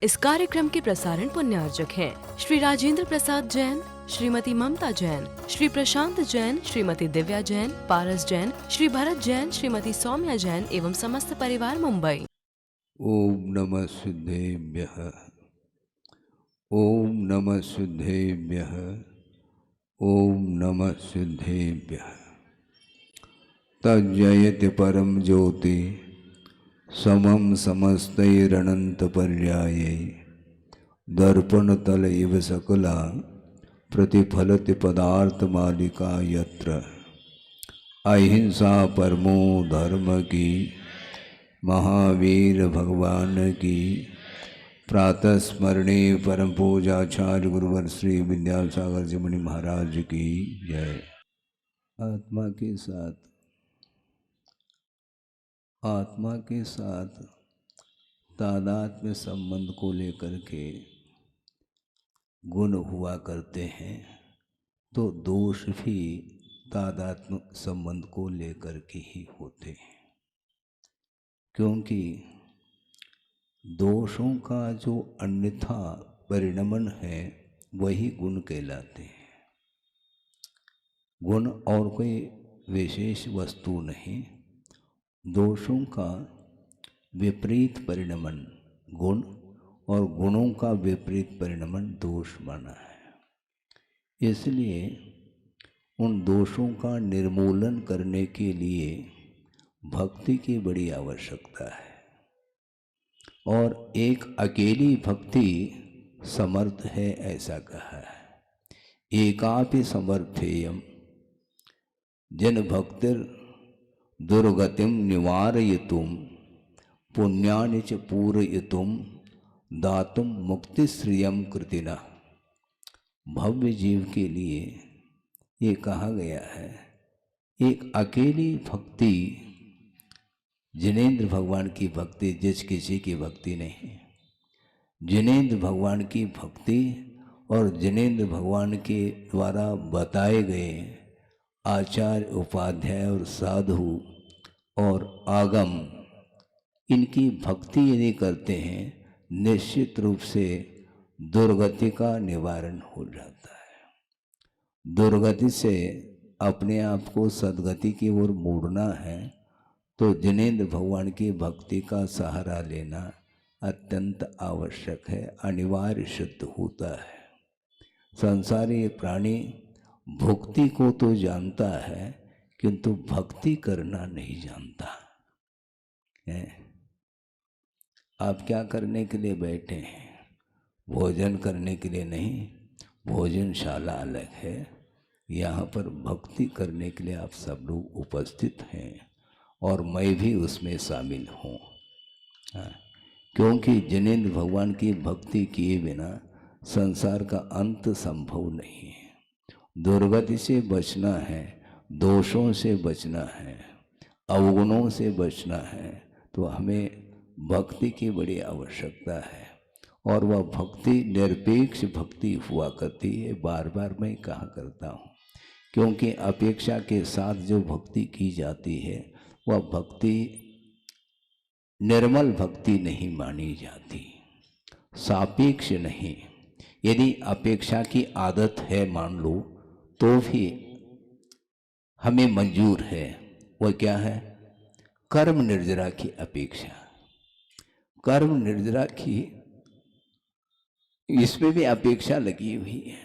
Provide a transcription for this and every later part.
इस कार्यक्रम के प्रसारण पुण्यार्जक हैं श्री राजेंद्र प्रसाद जैन, श्रीमती ममता जैन, श्री प्रशांत जैन, श्रीमती दिव्या जैन, पारस जैन, श्री भरत जैन, श्रीमती सौम्या जैन एवं समस्त परिवार मुंबई। ओम नमः सिद्धेभ्यः। ओम नमः सिद्धेभ्यः। ओम नमः सिद्धेभ्यः। तज्जयति परम ज्योति समम समस्तैरनंत पर्याये दर्पण तल इव सकला प्रतिफलति पदार्थ मालिका यत्र अहिंसा परमो धर्म की महावीर भगवान की प्रातः स्मरणे परम पूजाचार्य गुरुवर श्री विद्यासागर जी मुनि महाराज की जय। आत्मा के साथ तादात्म्य संबंध को लेकर के गुण हुआ करते हैं, तो दोष भी तादात्म्य संबंध को लेकर के ही होते हैं, क्योंकि दोषों का जो अन्यथा परिणमन है वही गुण कहलाते हैं। गुण और कोई विशेष वस्तु नहीं, दोषों का विपरीत परिणमन गुण और गुणों का विपरीत परिणमन दोष माना है। इसलिए उन दोषों का निर्मूलन करने के लिए भक्ति की बड़ी आवश्यकता है, और एक अकेली भक्ति समर्थ है ऐसा कहा है। एकापि समर्थेयम जन भक्तिर दुर्गतिम निवारयितुम पुण्यानि च पूरयितुम दातुम मुक्ति श्रियम कृतिना। भव्य जीव के लिए ये कहा गया है, एक अकेली भक्ति, जिनेंद्र भगवान की भक्ति जिस किसी की भक्ति नहीं, जिनेंद्र भगवान की भक्ति और जिनेंद्र भगवान के द्वारा बताए गए आचार्य उपाध्याय और साधु और आगम, इनकी भक्ति यदि करते हैं निश्चित रूप से दुर्गति का निवारण हो जाता है। दुर्गति से अपने आप को सद्गति की ओर मोड़ना है तो जिनेंद्र भगवान की भक्ति का सहारा लेना अत्यंत आवश्यक है, अनिवार्य सिद्ध होता है। संसारी प्राणी भुक्ति को तो जानता है किंतु भक्ति करना नहीं जानता है। आप क्या करने के लिए बैठे हैं? भोजन करने के लिए नहीं, भोजनशाला अलग है, यहाँ पर भक्ति करने के लिए आप सब लोग उपस्थित हैं और मैं भी उसमें शामिल हूँ। क्योंकि जिनेंद्र भगवान की भक्ति किए बिना संसार का अंत संभव नहीं है। दुर्गति से बचना है, दोषों से बचना है, अवगुणों से बचना है, तो हमें भक्ति की बड़ी आवश्यकता है। और वह भक्ति निरपेक्ष भक्ति हुआ करती है, बार बार मैं कहा करता हूँ, क्योंकि अपेक्षा के साथ जो भक्ति की जाती है वह भक्ति निर्मल भक्ति नहीं मानी जाती, सापेक्ष नहीं। यदि अपेक्षा की आदत है मान लो तो भी हमें मंजूर है। वह क्या है? कर्म निर्जरा की अपेक्षा। कर्म निर्जरा की इसमें भी अपेक्षा लगी हुई है।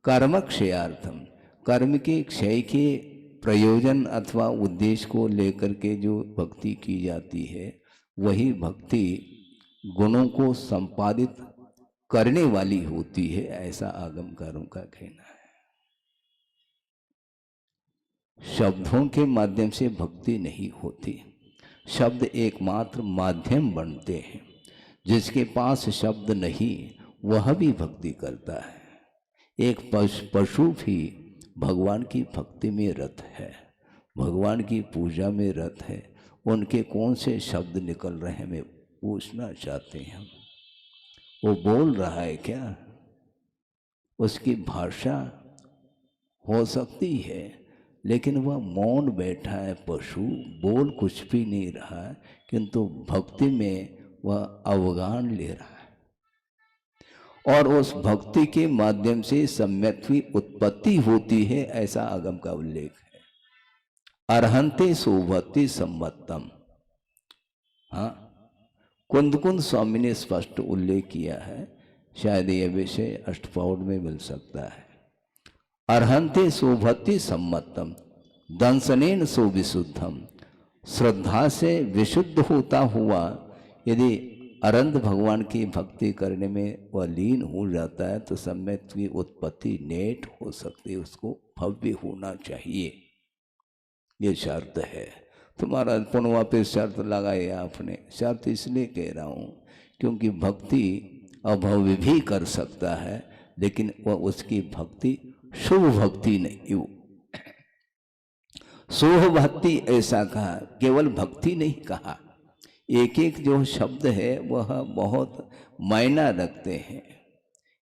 कर्म क्षयार्थम, कर्म के क्षय के प्रयोजन अथवा उद्देश्य को लेकर के जो भक्ति की जाती है वही भक्ति गुणों को संपादित करने वाली होती है, ऐसा आगमकारों का कहना है। शब्दों के माध्यम से भक्ति नहीं होती, शब्द एकमात्र माध्यम बनते हैं। जिसके पास शब्द नहीं वह भी भक्ति करता है। एक पशु भी भगवान की भक्ति में रत है, भगवान की पूजा में रत है। उनके कौन से शब्द निकल रहे हैं हमें पूछना चाहते हैं हम। वो बोल रहा है क्या? उसकी भाषा हो सकती है, लेकिन वह मौन बैठा है। पशु बोल कुछ भी नहीं रहा है, किंतु भक्ति में वह अवगान ले रहा है। और उस भक्ति के माध्यम से सम्यक्त्वी उत्पत्ति होती है, ऐसा आगम का उल्लेख है। अर्हंते सोभक्ति सम्मतम। हाँ, कुंद स्वामी ने स्पष्ट उल्लेख किया है, शायद यह विषय अष्टपौड में मिल सकता है। अर्हंते सोभक्ति सम्मतम दंसनेन सो विशुद्धम। श्रद्धा से विशुद्ध होता हुआ यदि अनंत भगवान की भक्ति करने में वह लीन हो जाता है तो सम्यक की उत्पत्ति नेट हो सकती है, उसको भव्य होना चाहिए, ये शर्त है। तो महाराज पुनः वापिस शर्त लगाई आपने। शर्त इसलिए कह रहा हूँ क्योंकि भक्ति अभव्य भी कर सकता है, लेकिन वह उसकी भक्ति शुभ भक्ति नहीं हो। सोह भक्ति ऐसा कहा, केवल भक्ति नहीं कहा। एक एक जो शब्द है वह बहुत मायना रखते हैं।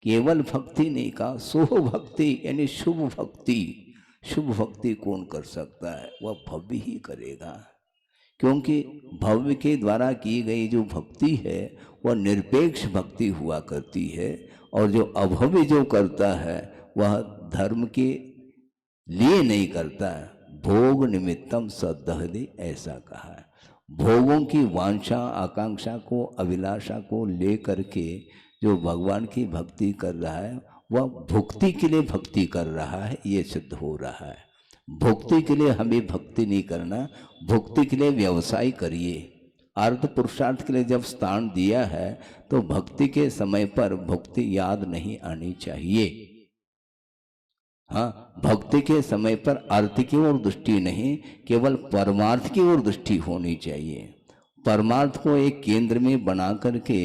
केवल भक्ति नहीं कहा, सोह भक्ति यानी शुभ भक्ति। शुभ भक्ति कौन कर सकता है? वह भव्य ही करेगा, क्योंकि भव्य के द्वारा की गई जो भक्ति है वह निरपेक्ष भक्ति हुआ करती है, और जो अभव्य जो करता है वह धर्म के लिए नहीं करता है। भोग निमित्तम सदहदि ऐसा कहा है। भोगों की वांछा आकांक्षा को अभिलाषा को लेकर के जो भगवान की भक्ति कर रहा है वह भुक्ति के लिए भक्ति कर रहा है, ये सिद्ध हो रहा है। भुक्ति के लिए हमें भक्ति नहीं करना, भुक्ति के लिए व्यवसाय करिए। अर्थ पुरुषार्थ के लिए जब स्थान दिया है तो भक्ति के समय पर भुक्ति याद नहीं आनी चाहिए। हाँ, भक्ति के समय पर अर्थ की ओर दृष्टि नहीं, केवल परमार्थ की ओर दृष्टि होनी चाहिए। परमार्थ को एक केंद्र में बना करके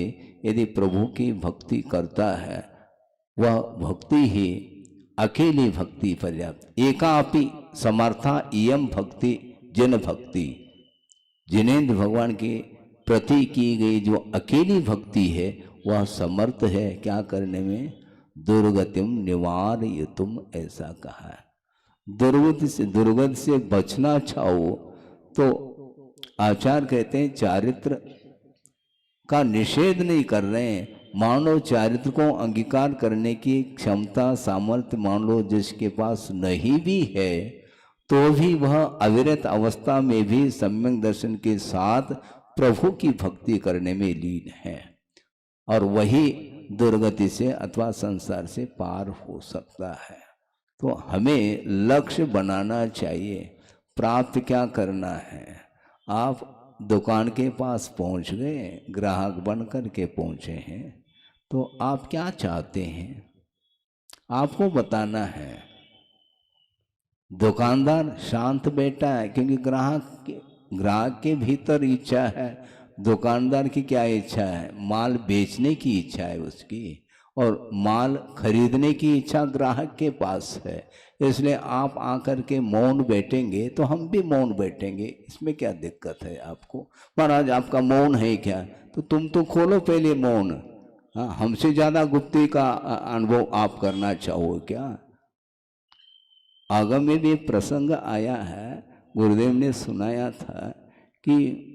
यदि प्रभु की भक्ति करता है वह भक्ति ही अकेली भक्ति पर्याप्त। एकापि समर्था इयम भक्ति जन भक्ति। जिनेन्द्र भगवान के प्रति की गई जो अकेली भक्ति है वह समर्थ है क्या करने में? दुर्गतिम निवारयितुम ऐसा कहा है। दुर्गति से बचना चाहो तो आचार्य कहते हैं चारित्र का निषेध नहीं कर रहे हैं। मान लो चारित्र को अंगीकार करने की क्षमता सामर्थ्य मान लो जिसके पास नहीं भी है तो भी वह अविरत अवस्था में भी सम्यक दर्शन के साथ प्रभु की भक्ति करने में लीन है, और वही दुर्गति से अथवा संसार से पार हो सकता है। तो हमें लक्ष्य बनाना चाहिए। प्राप्त क्या करना है? आप दुकान के पास पहुंच गए, ग्राहक बन कर के पहुंचे हैं, तो आप क्या चाहते हैं आपको बताना है। दुकानदार शांत बैठा है क्योंकि ग्राहक के भीतर इच्छा है। दुकानदार की क्या इच्छा है? माल बेचने की इच्छा है उसकी, और माल खरीदने की इच्छा ग्राहक के पास है। इसलिए आप आकर के मौन बैठेंगे तो हम भी मौन बैठेंगे, इसमें क्या दिक्कत है आपको? महाराज आपका मौन है क्या? तो तुम तो खोलो पहले मौन। हाँ, हमसे ज्यादा गुप्ती का अनुभव आप करना चाहो क्या? आगम में भी एक प्रसंग आया है, गुरुदेव ने सुनाया था कि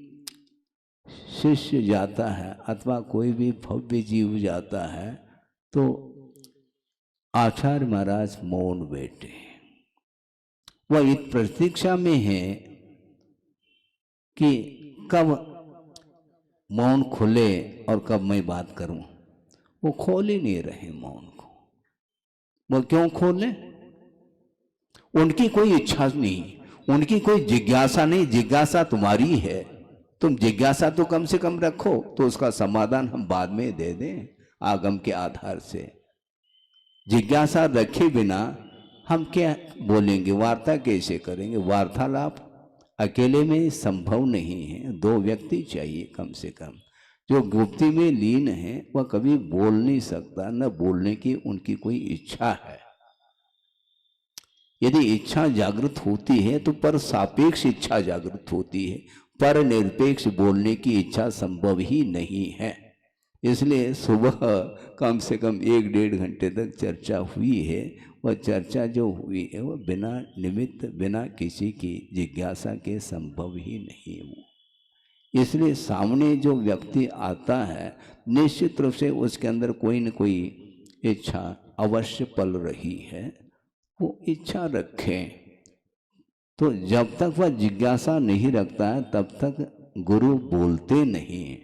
शिष्य जाता है अथवा कोई भी भव्य जीव जाता है तो आचार्य महाराज मौन बैठे। वह इस प्रतीक्षा में है कि कब मौन खुले और कब मैं बात करूं। वो खोल ही नहीं रहे मौन को। वो क्यों खोले? उनकी कोई इच्छा नहीं, उनकी कोई जिज्ञासा नहीं। जिज्ञासा तुम्हारी है, तुम जिज्ञासा तो कम से कम रखो, तो उसका समाधान हम बाद में दे दें आगम के आधार से। जिज्ञासा रखे बिना हम क्या बोलेंगे? वार्ता कैसे करेंगे? वार्तालाप अकेले में संभव नहीं है, दो व्यक्ति चाहिए कम से कम। जो गुप्ती में लीन है वह कभी बोल नहीं सकता, न बोलने की उनकी कोई इच्छा है। यदि इच्छा जागृत होती है तो पर सापेक्ष इच्छा जागृत होती है, पर निरपेक्ष बोलने की इच्छा संभव ही नहीं है। इसलिए सुबह कम से कम 1-1.5 घंटे तक चर्चा हुई है। वह चर्चा जो हुई है वह बिना निमित्त बिना किसी की जिज्ञासा के संभव ही नहीं हुआ। इसलिए सामने जो व्यक्ति आता है निश्चित रूप से उसके अंदर कोई न कोई इच्छा अवश्य पल रही है, वो इच्छा रखें। तो जब तक वह जिज्ञासा नहीं रखता है तब तक गुरु बोलते नहीं।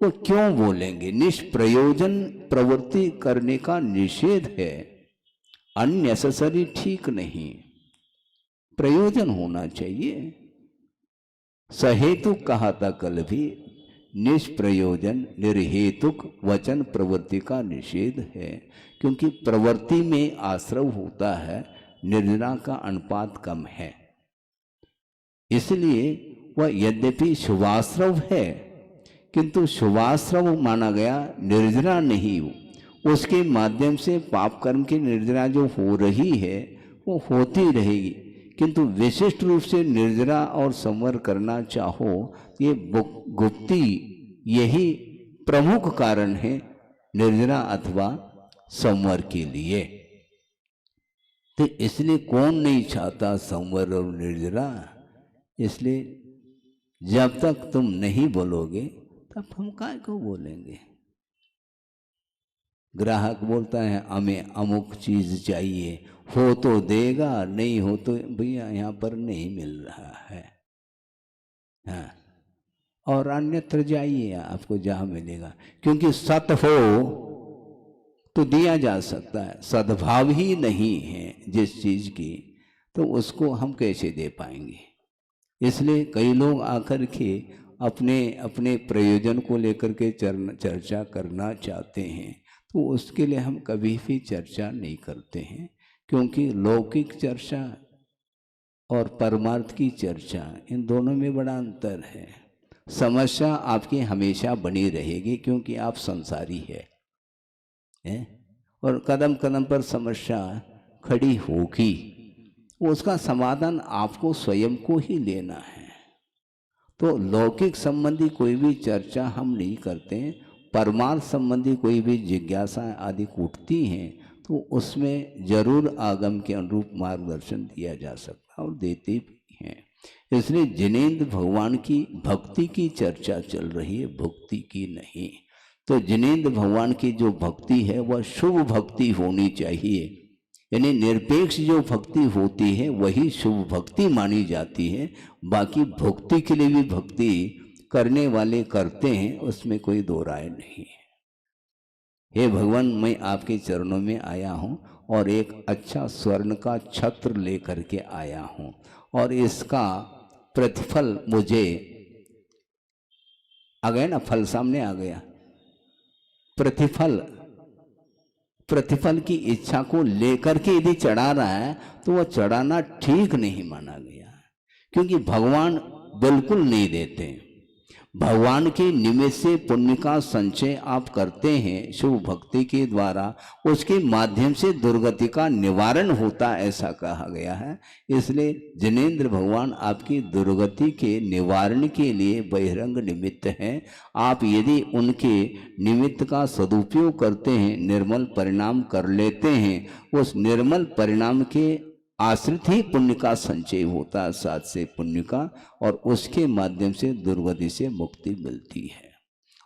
वो क्यों बोलेंगे? निष्प्रयोजन प्रवृत्ति करने का निषेध है, अननेसेसरी ठीक नहीं, प्रयोजन होना चाहिए। सहेतुक कहा था कल भी, निष्प्रयोजन निर्हेतुक वचन प्रवृत्ति का निषेध है, क्योंकि प्रवृत्ति में आश्रव होता है, निर्जरा का अनुपात कम है, इसलिए वह यद्यपि शुभाश्रव है किंतु शुभाश्रव माना गया, निर्जरा नहीं। उसके माध्यम से पाप कर्म की निर्जरा जो हो रही है वो होती रहेगी, किंतु विशिष्ट रूप से निर्जरा और संवर करना चाहो, ये गुप्ती यही प्रमुख कारण है निर्जरा अथवा संवर के लिए। तो इसलिए कौन नहीं चाहता संवर और निर्जरा? इसलिए जब तक तुम नहीं बोलोगे तब हम काय को बोलेंगे? ग्राहक बोलता है हमें अमुक चीज चाहिए, हो तो देगा, नहीं हो तो भैया यहाँ पर नहीं मिल रहा है, हाँ, और अन्यत्र जाइए आपको जहाँ मिलेगा, क्योंकि सत हो तो दिया जा सकता है, सद्भाव ही नहीं है जिस चीज की, तो उसको हम कैसे दे पाएंगे? इसलिए कई लोग आकर के अपने अपने प्रयोजन को लेकर के चर्चा करना चाहते हैं, तो उसके लिए हम कभी भी चर्चा नहीं करते हैं, क्योंकि लौकिक चर्चा और परमार्थ की चर्चा, इन दोनों में बड़ा अंतर है। समस्या आपकी हमेशा बनी रहेगी क्योंकि आप संसारी है, और कदम कदम पर समस्या खड़ी होगी, उसका समाधान आपको स्वयं को ही लेना है। तो लौकिक संबंधी कोई भी चर्चा हम नहीं करते, परमार्थ संबंधी कोई भी जिज्ञासा आदि उठती हैं तो उसमें जरूर आगम के अनुरूप मार्गदर्शन दिया जा सकता और देते भी हैं। इसलिए जिनेंद्र भगवान की भक्ति की चर्चा चल रही है, भक्ति की नहीं। तो जिनेंद्र भगवान की जो भक्ति है वह शुभ भक्ति होनी चाहिए, यानी निरपेक्ष जो भक्ति होती है वही शुभ भक्ति मानी जाती है। बाकी भक्ति के लिए भी भक्ति करने वाले करते हैं, उसमें कोई दो राय नहीं है। हे भगवान, मैं आपके चरणों में आया हूँ और एक अच्छा स्वर्ण का छत्र लेकर के आया हूँ, और इसका प्रतिफल मुझे आ गया ना, फल सामने आ गया। प्रतिफल की इच्छा को लेकर के यदि चढ़ा रहा है तो वह चढ़ाना ठीक नहीं माना गया, क्योंकि भगवान बिल्कुल नहीं देते। भगवान के निमित्त से पुण्य का संचय आप करते हैं शुभ भक्ति के द्वारा, उसके माध्यम से दुर्गति का निवारण होता, ऐसा कहा गया है। इसलिए जिनेंद्र भगवान आपकी दुर्गति के निवारण के लिए बहिरंग निमित्त हैं। आप यदि उनके निमित्त का सदुपयोग करते हैं, निर्मल परिणाम कर लेते हैं, उस निर्मल परिणाम के आश्रित ही पुण्य का संचय होता है, साथ से पुण्य का, और उसके माध्यम से दुर्गति से मुक्ति मिलती है।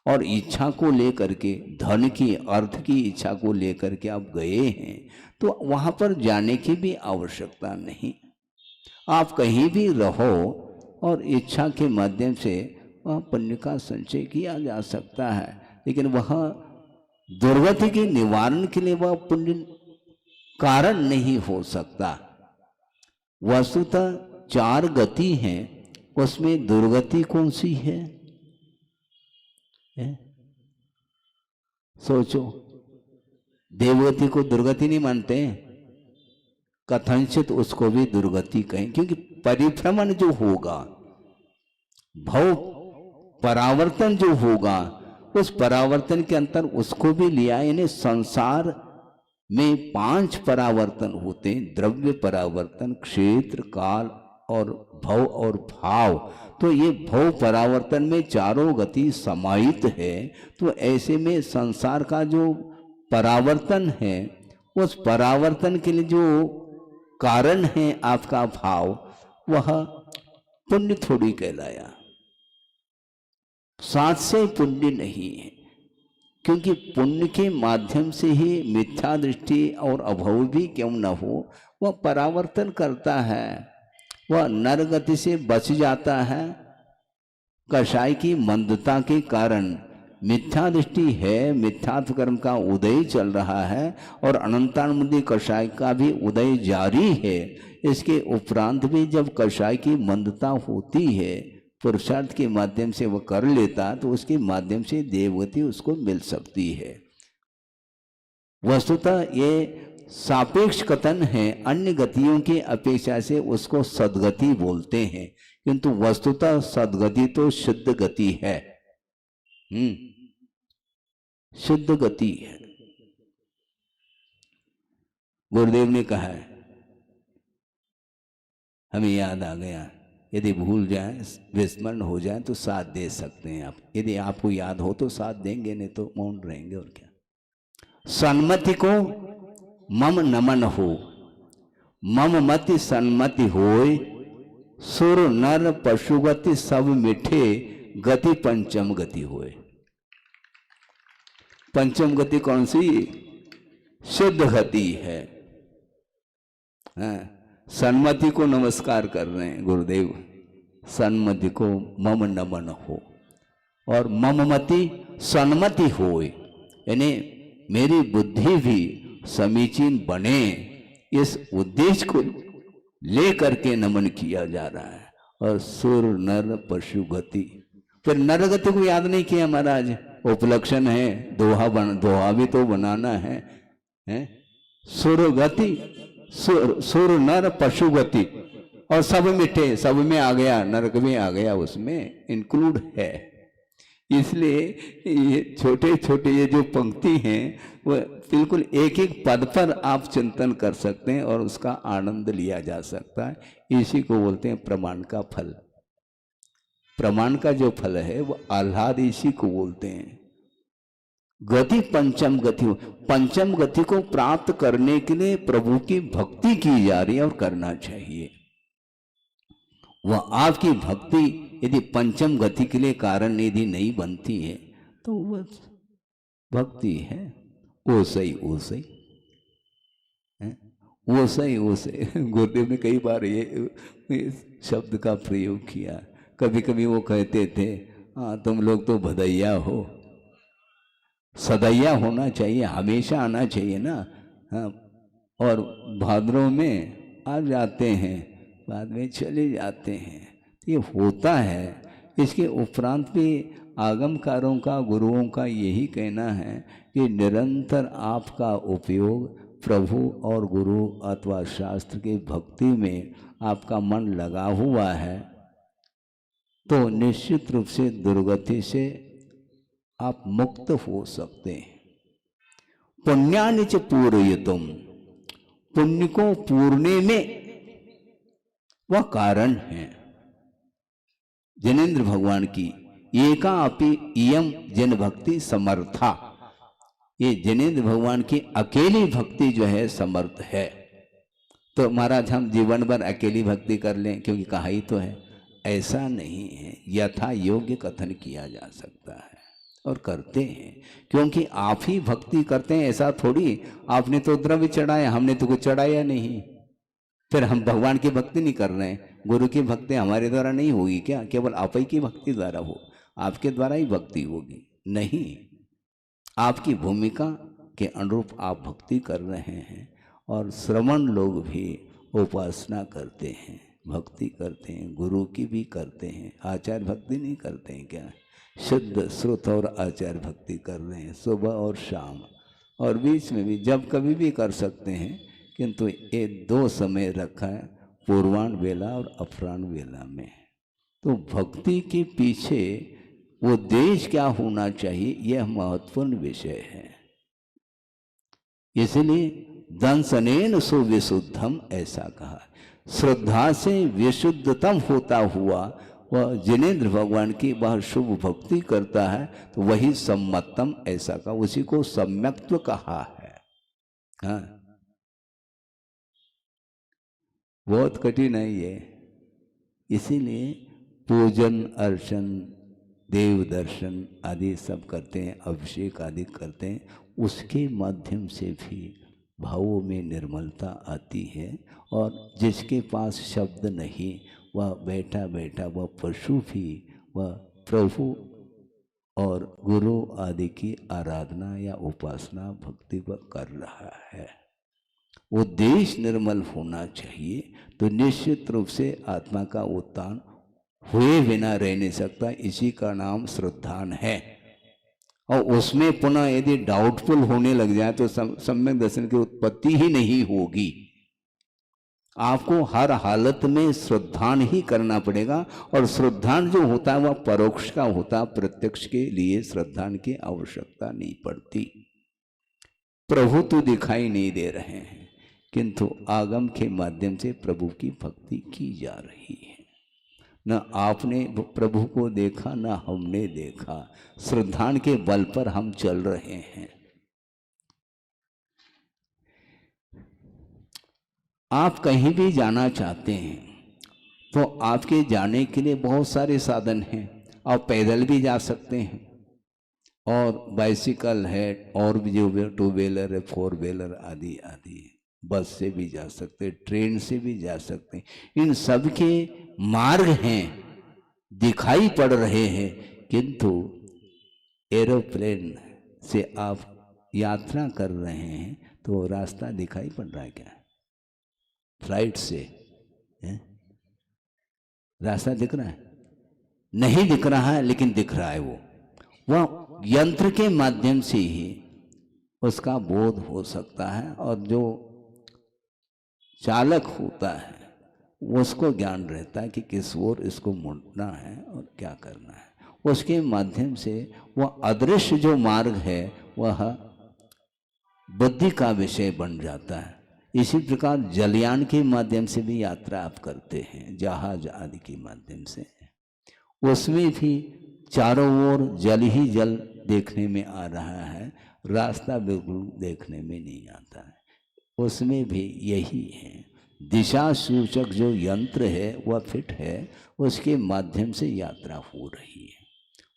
और इच्छा को लेकर के, धन की, अर्थ की इच्छा को लेकर के आप गए हैं तो वहाँ पर जाने की भी आवश्यकता नहीं। आप कहीं भी रहो और इच्छा के माध्यम से वह पुण्य का संचय किया जा सकता है, लेकिन वह दुर्गति के निवारण के लिए वह पुण्य कारण नहीं हो सकता। वस्तुतः चार गति हैं, उसमें दुर्गति कौन सी है? सोचो, देवगति को दुर्गति नहीं मानते, कथनचित उसको भी दुर्गति कहें, क्योंकि परिभ्रमण जो होगा, भव परावर्तन जो होगा, उस परावर्तन के अंतर उसको भी लिया। यानी संसार में 5 परावर्तन होते हैं, द्रव्य परावर्तन, क्षेत्र, काल और भव और भाव। तो ये भव परावर्तन में चारों गति समाहित है। तो ऐसे में संसार का जो परावर्तन है, उस परावर्तन के लिए जो कारण है आपका भाव, वह पुण्य थोड़ी कहलाया, साथ से पुण्य नहीं है। क्योंकि पुण्य के माध्यम से ही मिथ्या दृष्टि और अभाव भी क्यों न हो, वह परावर्तन करता है, वह नरगति से बच जाता है। कषाय की मंदता के कारण मिथ्या दृष्टि है, मिथ्यात्व कर्म का उदय चल रहा है और अनंतानुमति कषाय का भी उदय जारी है। इसके उपरांत भी जब कषाय की मंदता होती है, पुरुषार्थ के माध्यम से वह कर लेता, तो उसके माध्यम से देवगति उसको मिल सकती है। वस्तुतः ये सापेक्ष कथन है, अन्य गतियों की अपेक्षा से उसको सद्गति बोलते हैं, किंतु वस्तुतः सद्गति तो शुद्ध गति है। शुद्ध गति है। गुरुदेव ने कहा है, हमें याद आ गया, यदि भूल जाए, विस्मरण हो जाए तो साथ दे सकते हैं आप। यदि आपको याद हो तो साथ देंगे, नहीं तो मौन रहेंगे और क्या। सन्मति को मम नमन हो, मम मति सन्मति होय, सुर नर पशुगति सब मिठे, गति पंचम गति होय। पंचम गति कौन सी? शुद्ध गति है। सन्मति को नमस्कार कर रहे हैं गुरुदेव, सन्मति को मम नमन हो और मम मति सन्मति होय, यानी मेरी बुद्धि भी समीचीन बने, इस उद्देश्य को लेकर के नमन किया जा रहा है। और सुर नर पशु गति, फिर नर गति को याद नहीं किया महाराज, उपलक्षण है, दोहा भी तो बनाना है? सुर गति, सुर नर पशु गति, और सब मिठे, सब में आ गया, नरक में आ गया, उसमें इंक्लूड है। इसलिए ये छोटे छोटे ये जो पंक्ति हैं, वो बिल्कुल एक एक पद पर आप चिंतन कर सकते हैं और उसका आनंद लिया जा सकता है। इसी को बोलते हैं प्रमाण का फल। प्रमाण का जो फल है वो आह्लाद, इसी को बोलते हैं। गति पंचम गति, पंचम गति को प्राप्त करने के लिए प्रभु की भक्ति की जा रही है और करना चाहिए। वह आपकी भक्ति यदि पंचम गति के लिए कारण यदि नहीं बनती है तो वह भक्ति है वो सही गुरुदेव ने कई बार ये शब्द का प्रयोग किया। कभी कभी वो कहते थे, हाँ तुम लोग तो भदैया हो, सदैया होना चाहिए, हमेशा आना चाहिए ना। हाँ, और भाद्रों में आ जाते हैं, बाद में चले जाते हैं, ये होता है। इसके उपरांत भी आगमकारों का, गुरुओं का यही कहना है कि निरंतर आपका उपयोग प्रभु और गुरु अथवा शास्त्र की भक्ति में आपका मन लगा हुआ है तो निश्चित रूप से दुर्गति से आप मुक्त हो सकते हैं। पुण्यानि च पूरयितुम, पुण्य को पूरने में वह कारण है। जिनेन्द्र भगवान की एका अपि इयम जन भक्ति समर्था, ये जिनेन्द्र भगवान की अकेली भक्ति जो है समर्थ है। तो महाराज हम जीवन भर अकेली भक्ति कर लें क्योंकि कहा ही तो है, ऐसा नहीं है। यथा योग्य कथन किया जा सकता है और करते हैं, क्योंकि आप ही भक्ति करते हैं। ऐसा थोड़ी आपने तो द्रव्य चढ़ाया, हमने तो कुछ चढ़ाया नहीं, फिर हम भगवान की भक्ति नहीं कर रहे हैं। गुरु की भक्ति हमारे द्वारा नहीं होगी क्या? केवल आप ही की भक्ति द्वारा हो, आपके द्वारा ही भक्ति होगी? नहीं, आपकी भूमिका के अनुरूप आप भक्ति कर रहे हैं। और श्रवण लोग भी उपासना करते हैं, भक्ति करते हैं, गुरु की भी करते हैं। आचार भक्ति नहीं करते हैं क्या? शुद्ध श्रुत और आचार भक्ति कर रहे हैं, सुबह और शाम, और बीच में भी जब कभी भी कर सकते हैं। किंतु ये दो समय रखा है, पूर्वाण वेला और अपराह्न वेला में। तो भक्ति के पीछे वो देश क्या होना चाहिए, यह महत्वपूर्ण विषय है। इसलिए दंसनेन सुविशुद्धम ऐसा कहा, श्रद्धा से विशुद्धतम होता हुआ वह जिनेन्द्र भगवान की वह शुभ भक्ति करता है तो वही सम्मतम ऐसा कहा, उसी को सम्यक्त्व कहा है। हाँ, बहुत कठिन है ये। इसीलिए पूजन अर्चन देव दर्शन आदि सब करते हैं, अभिषेक आदि करते हैं, उसके माध्यम से भी भावों में निर्मलता आती है। और जिसके पास शब्द नहीं, वह बैठा बैठा वह पशु भी वह प्रभु और गुरु आदि की आराधना या उपासना भक्ति वह कर रहा है। उद्देश्य निर्मल होना चाहिए, तो निश्चित रूप से आत्मा का उत्थान हुए बिना रह नहीं सकता। इसी का नाम श्रद्धान है। और उसमें पुनः यदि डाउटफुल होने लग जाए तो सम्यक दर्शन की उत्पत्ति ही नहीं होगी। आपको हर हालत में श्रद्धान ही करना पड़ेगा। और श्रद्धान जो होता है वह परोक्ष का होता है, प्रत्यक्ष के लिए श्रद्धान की आवश्यकता नहीं पड़ती। प्रभु तो दिखाई नहीं दे रहे हैं, किंतु आगम के माध्यम से प्रभु की भक्ति की जा रही है। न आपने प्रभु को देखा, न हमने देखा, श्रद्धान के बल पर हम चल रहे हैं। आप कहीं भी जाना चाहते हैं तो आपके जाने के लिए बहुत सारे साधन हैं। आप पैदल भी जा सकते हैं, और बाइसिकल है, और भी जो टू व्हीलर है, फोर व्हीलर आदि आदि, बस से भी जा सकते, ट्रेन से भी जा सकते। इन सब के मार्ग हैं, दिखाई पड़ रहे हैं, किंतु एरोप्लेन से आप यात्रा कर रहे हैं तो रास्ता दिखाई पड़ रहा है क्या? फ्लाइट से रास्ता दिख रहा है? नहीं दिख रहा है, लेकिन दिख रहा है। वह यंत्र के माध्यम से ही उसका बोध हो सकता है, और जो चालक होता है उसको ज्ञान रहता है कि किस ओर इसको मुड़ना है और क्या करना है। उसके माध्यम से वह अदृश्य जो मार्ग है वह बुद्धि का विषय बन जाता है। इसी प्रकार जलयान के माध्यम से भी यात्रा आप करते हैं, जहाज आदि के माध्यम से, उसमें भी चारों ओर जल ही जल देखने में आ रहा है, रास्ता बिल्कुल देखने में नहीं आता है। उसमें भी यही है, दिशा सूचक जो यंत्र है वह फिट है, उसके माध्यम से यात्रा हो रही है,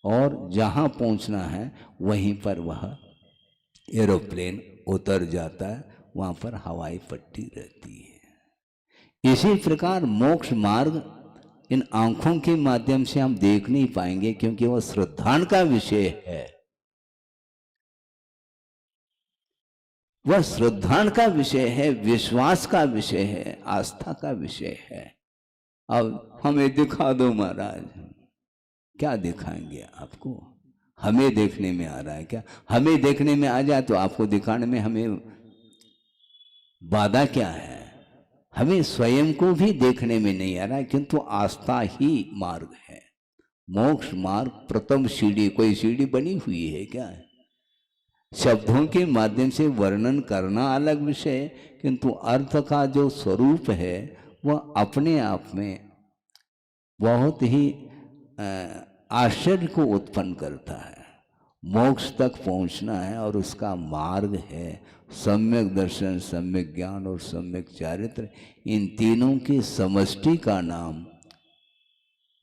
और जहाँ पहुँचना है वहीं पर वह एरोप्लेन उतर जाता है, वहाँ पर हवाई पट्टी रहती है। इसी प्रकार मोक्ष मार्ग इन आंखों के माध्यम से हम देख नहीं पाएंगे, क्योंकि वह श्रद्धान का विषय है। वह श्रद्धान का विषय है, विश्वास का विषय है, आस्था का विषय है। अब हमें दिखा दो महाराज, क्या दिखाएंगे आपको? हमें देखने में आ रहा है क्या? हमें देखने में आ जाए तो आपको दिखाने में हमें बाधा क्या है? हमें स्वयं को भी देखने में नहीं आ रहा है, किंतु आस्था ही मार्ग है। मोक्ष मार्ग प्रथम सीढ़ी, कोई सीढ़ी बनी हुई है क्या? शब्दों के माध्यम से वर्णन करना अलग विषय, किंतु अर्थ का जो स्वरूप है वह अपने आप में बहुत ही आश्चर्य को उत्पन्न करता है। मोक्ष तक पहुंचना है, और उसका मार्ग है सम्यक दर्शन, सम्यक ज्ञान और सम्यक चारित्र। इन तीनों की समष्टि का नाम,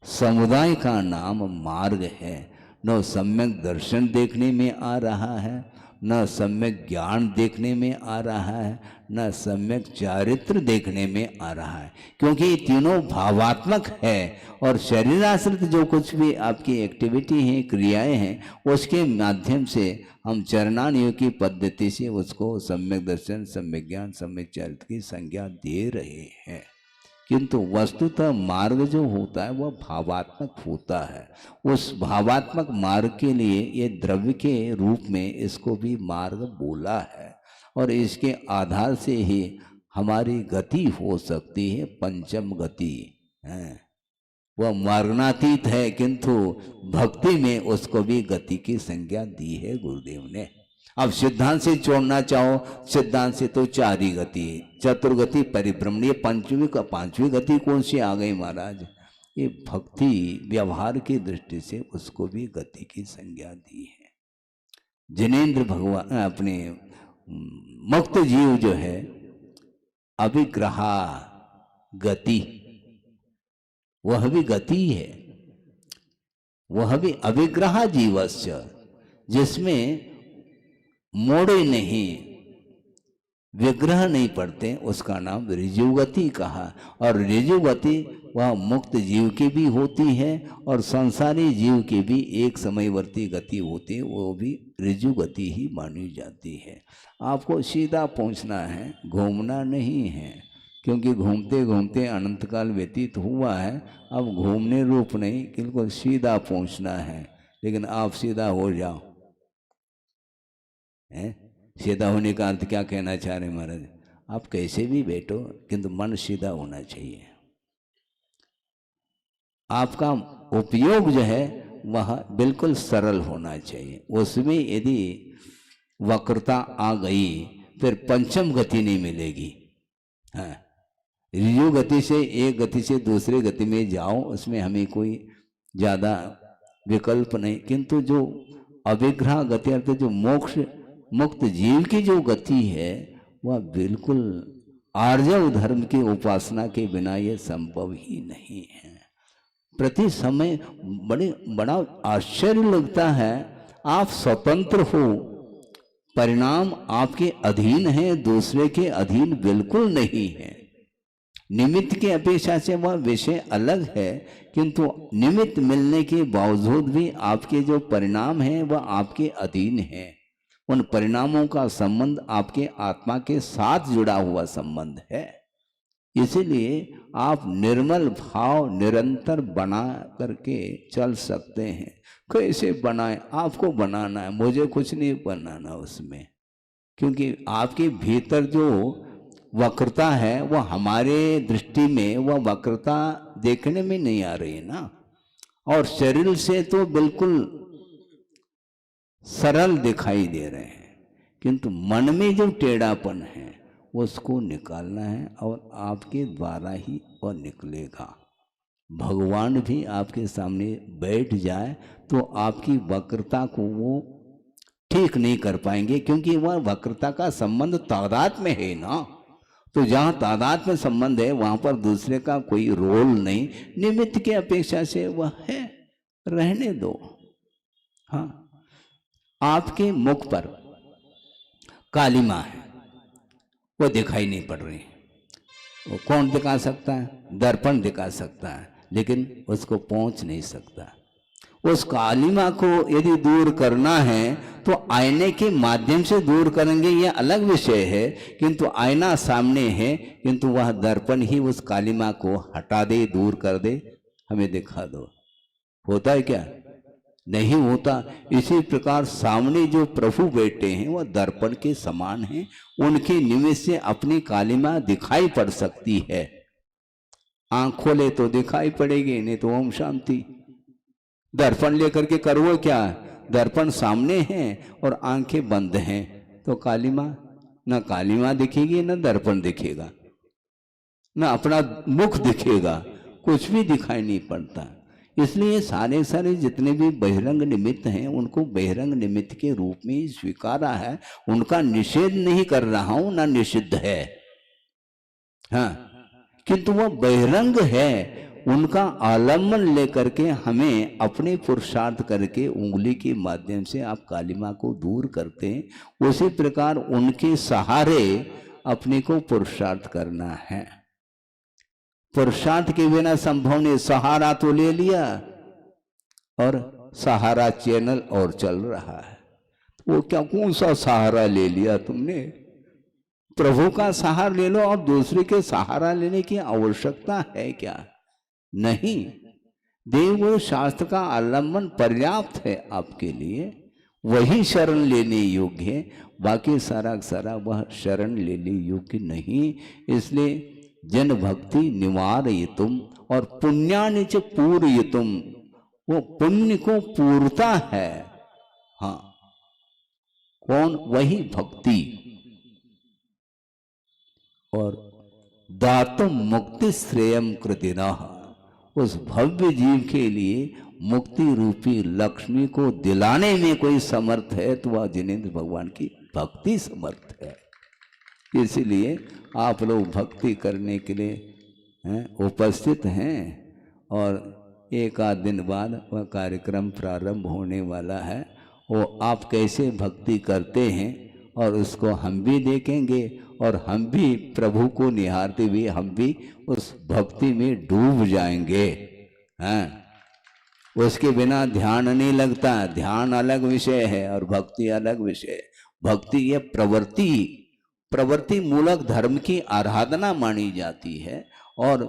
समुदाय का नाम मार्ग है। न सम्यक दर्शन देखने में आ रहा है, न सम्यक ज्ञान देखने में आ रहा है, न सम्यक चारित्र देखने में आ रहा है, क्योंकि ये तीनों भावात्मक है। और शरीराश्रित जो कुछ भी आपकी एक्टिविटी है, क्रियाएं हैं, उसके माध्यम से हम चरणानुयोग की पद्धति से उसको सम्यक दर्शन, सम्यक ज्ञान, सम्यक चारित्र की संज्ञा दे रहे हैं। किंतु वस्तुतः मार्ग जो होता है वह भावात्मक होता है। उस भावात्मक मार्ग के लिए ये द्रव्य के रूप में इसको भी मार्ग बोला है, और इसके आधार से ही हमारी गति हो सकती है। पंचम गति है, वह मार्गनातीत है, किंतु भक्ति में उसको भी गति की संज्ञा दी है गुरुदेव ने। अब सिद्धांत से छोड़ना चाहो, सिद्धांत से तो चार ही गति, चतुर्गति, परिभ्रमण, ये पांचवी गति कौन सी आ गई महाराज? ये भक्ति व्यवहार की दृष्टि से उसको भी गति की संज्ञा दी है। जिनेंद्र भगवान अपने मुक्त जीव जो है, अभिग्रहा गति, वह भी गति है। वह भी अविग्रह जीवस्य, जिसमें मोड़े नहीं, विग्रह नहीं पड़ते, उसका नाम ऋजुगति कहा। और ऋजुगति वह मुक्त जीव की भी होती है और संसारी जीव की भी एक समयवर्ती गति होती है, वो भी ऋजुगति ही मानी जाती है। आपको सीधा पहुंचना है, घूमना नहीं है, क्योंकि घूमते घूमते अनंत काल व्यतीत हुआ है। अब घूमने रूप नहीं, बिल्कुल सीधा पहुंचना है। लेकिन आप सीधा हो जाओ, हैं? सीधा होने का अर्थ क्या कहना चाह रहे महाराज? आप कैसे भी बैठो, किंतु मन सीधा होना चाहिए। आपका उपयोग जो है वह बिल्कुल सरल होना चाहिए। उसमें यदि वक्रता आ गई फिर पंचम गति नहीं मिलेगी। हाँ, ऋजु गति से एक गति से दूसरे गति में जाओ, उसमें हमें कोई ज़्यादा विकल्प नहीं। किंतु जो अविग्रह गति अर्थात जो मोक्ष मुक्त जीव की जो गति है वह बिल्कुल आर्जव धर्म की उपासना के बिना ये संभव ही नहीं है। प्रति समय बड़ा आश्चर्य लगता है, आप स्वतंत्र हो, परिणाम आपके अधीन है, दूसरे के अधीन बिल्कुल नहीं है। निमित्त की अपेक्षा से वह विषय अलग है, किंतु निमित्त मिलने के बावजूद भी आपके जो परिणाम हैं वह आपके अधीन है। उन परिणामों का संबंध आपके आत्मा के साथ जुड़ा हुआ संबंध है। इसीलिए आप निर्मल भाव निरंतर बना करके चल सकते हैं। कैसे बनाए? आपको बनाना है, मुझे कुछ नहीं बनाना उसमें, क्योंकि आपके भीतर जो वक्रता है वह हमारे दृष्टि में वह वक्रता देखने में नहीं आ रही है ना। और शरीर से तो बिल्कुल सरल दिखाई दे रहे हैं, किंतु मन में जो टेढ़ापन है उसको निकालना है और आपके द्वारा ही वह निकलेगा। भगवान भी आपके सामने बैठ जाए तो आपकी वक्रता को वो ठीक नहीं कर पाएंगे, क्योंकि वह वक्रता का संबंध तादाद में है ना। तो जहाँ तादाद में संबंध है वहाँ पर दूसरे का कोई रोल नहीं, निमित्त की अपेक्षा से वह है, रहने दो। हाँ, आपके मुख पर कालिमा है, वो दिखाई नहीं पड़ रही। वो कौन दिखा सकता है? दर्पण दिखा सकता है, लेकिन उसको पहुंच नहीं सकता। उस कालिमा को यदि दूर करना है तो आईने के माध्यम से दूर करेंगे, यह अलग विषय है। किंतु आईना सामने है, किंतु वह दर्पण ही उस कालिमा को हटा दे, दूर कर दे, हमें दिखा दो। होता है क्या? नहीं होता। इसी प्रकार सामने जो प्रभु बैठे हैं वह दर्पण के समान हैं, उनके निमित्त से अपनी कालिमा दिखाई पड़ सकती है। आंख खोले तो दिखाई पड़ेगी, नहीं तो ओम शांति। दर्पण लेकर के करो क्या? दर्पण सामने है और आंखें बंद हैं, तो कालिमा न कालिमा दिखेगी न दर्पण दिखेगा, न अपना मुख दिखेगा, कुछ भी दिखाई नहीं पड़ता। इसलिए सारे जितने भी बहिरंग निमित्त हैं उनको बहिरंग निमित्त के रूप में ही स्वीकारा है। उनका निषेध नहीं कर रहा हूं, ना निषिद्ध है। हाँ, किंतु वह बहिरंग है। उनका आलम्बन लेकर के हमें अपने पुरुषार्थ करके उंगली के माध्यम से आप कालिमा को दूर करते हैं, उसी प्रकार उनके सहारे अपने को पुरुषार्थ करना है। पुरुषार्थ के बिना संभव नहीं। सहारा तो ले लिया और सहारा चैनल और चल रहा है, वो क्या कौन सा सहारा ले लिया तुमने? प्रभु का सहारा ले लो, और दूसरे के सहारा लेने की आवश्यकता है क्या? नहीं। देव शास्त्र का आलम्बन पर्याप्त है आपके लिए, वही शरण लेने योग्य है। बाकी सारा सारा वह शरण लेने योग्य नहीं। इसलिए जन भक्ति निवारयितुम और पुण्यानि च पूरयितुम, वो पुण्य को पूरता है। हाँ, कौन? वही भक्ति। और दातुम मुक्ति श्रेयम कृतिनः, उस भव्य जीव के लिए मुक्ति रूपी लक्ष्मी को दिलाने में कोई समर्थ है तो वह जिनेंद्र भगवान की भक्ति समर्थ है। इसलिए आप लोग भक्ति करने के लिए उपस्थित हैं और एक आध दिन बाद वह कार्यक्रम प्रारंभ होने वाला है। वो आप कैसे भक्ति करते हैं और उसको हम भी देखेंगे, और हम भी प्रभु को निहारते हुए हम भी उस भक्ति में डूब जाएंगे। हाँ, उसके बिना ध्यान नहीं लगता। ध्यान अलग विषय है और भक्ति अलग विषय है। भक्ति ये प्रवृत्ति मूलक धर्म की आराधना मानी जाती है, और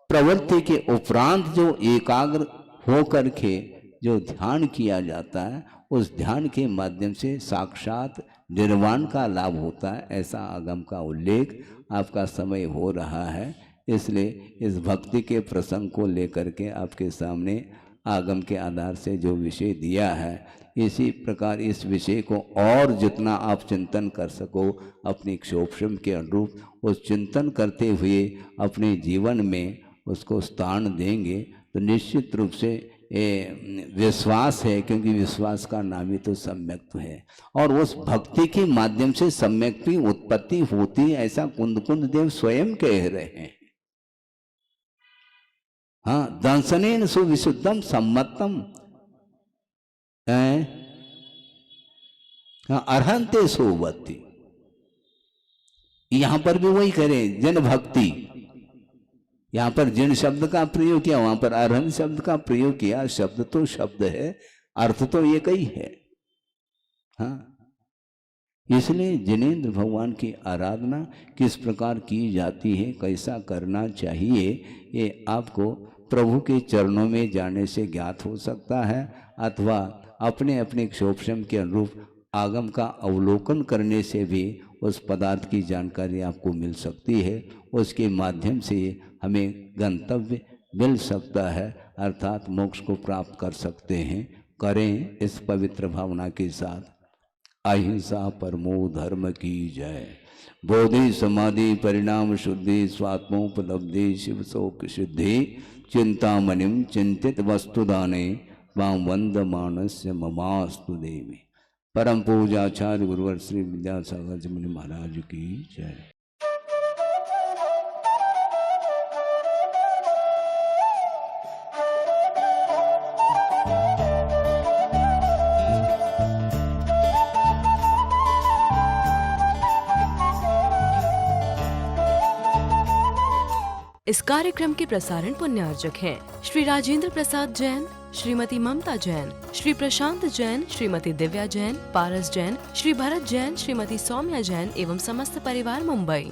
प्रवृत्ति के उपरांत जो एकाग्र हो करके जो ध्यान किया जाता है, उस ध्यान के माध्यम से साक्षात निर्वाण का लाभ होता है। ऐसा आगम का उल्लेख आपका समय हो रहा है। इसलिए इस भक्ति के प्रसंग को लेकर के आपके सामने आगम के आधार से जो विषय दिया है, इसी प्रकार इस विषय को और जितना आप चिंतन कर सको अपनी क्षोभम के अनुरूप, उस चिंतन करते हुए अपने जीवन में उसको स्थान देंगे तो निश्चित रूप से विश्वास है, क्योंकि विश्वास का नाम ही तो सम्यक्त्व है। और उस भक्ति के माध्यम से सम्यक की उत्पत्ति होती है, ऐसा कुंद देव स्वयं कह रहे हैं। हाँ, दंशनेन सुविशुद्धम सम्मतम अर्हन्ते सोवती। यहां पर भी वही करें, जन भक्ति। यहां पर जिन शब्द का प्रयोग किया, वहां पर अर्हन शब्द का प्रयोग किया। शब्द तो शब्द है, अर्थ तो एक ही है। हाँ, इसलिए जिनेंद्र भगवान की आराधना किस प्रकार की जाती है, कैसा करना चाहिए, ये आपको प्रभु के चरणों में जाने से ज्ञात हो सकता है, अथवा अपने अपने क्षोभम के अनुरूप आगम का अवलोकन करने से भी उस पदार्थ की जानकारी आपको मिल सकती है। उसके माध्यम से हमें गंतव्य मिल सकता है, अर्थात मोक्ष को प्राप्त कर सकते हैं। करें इस पवित्र भावना के साथ। अहिंसा परमो धर्म की जय। बोधि समाधि परिणाम शुद्धि स्वात्मोपलब्धि शिव शोक सिद्धि चिंतामणिम चिंतित वस्तुदाने वाम वंद मानस्य ममास्तु देवी। परम पूजाचार्य गुरुवर श्री विद्यासागर जी मुनि महाराज की जय। इस कार्यक्रम के प्रसारण पुण्यार्चक हैं श्री राजेंद्र प्रसाद जैन, श्रीमती ममता जैन, श्री प्रशांत जैन, श्रीमती दिव्या जैन, पारस जैन, श्री भरत जैन, श्रीमती सौम्या जैन एवं समस्त परिवार मुंबई।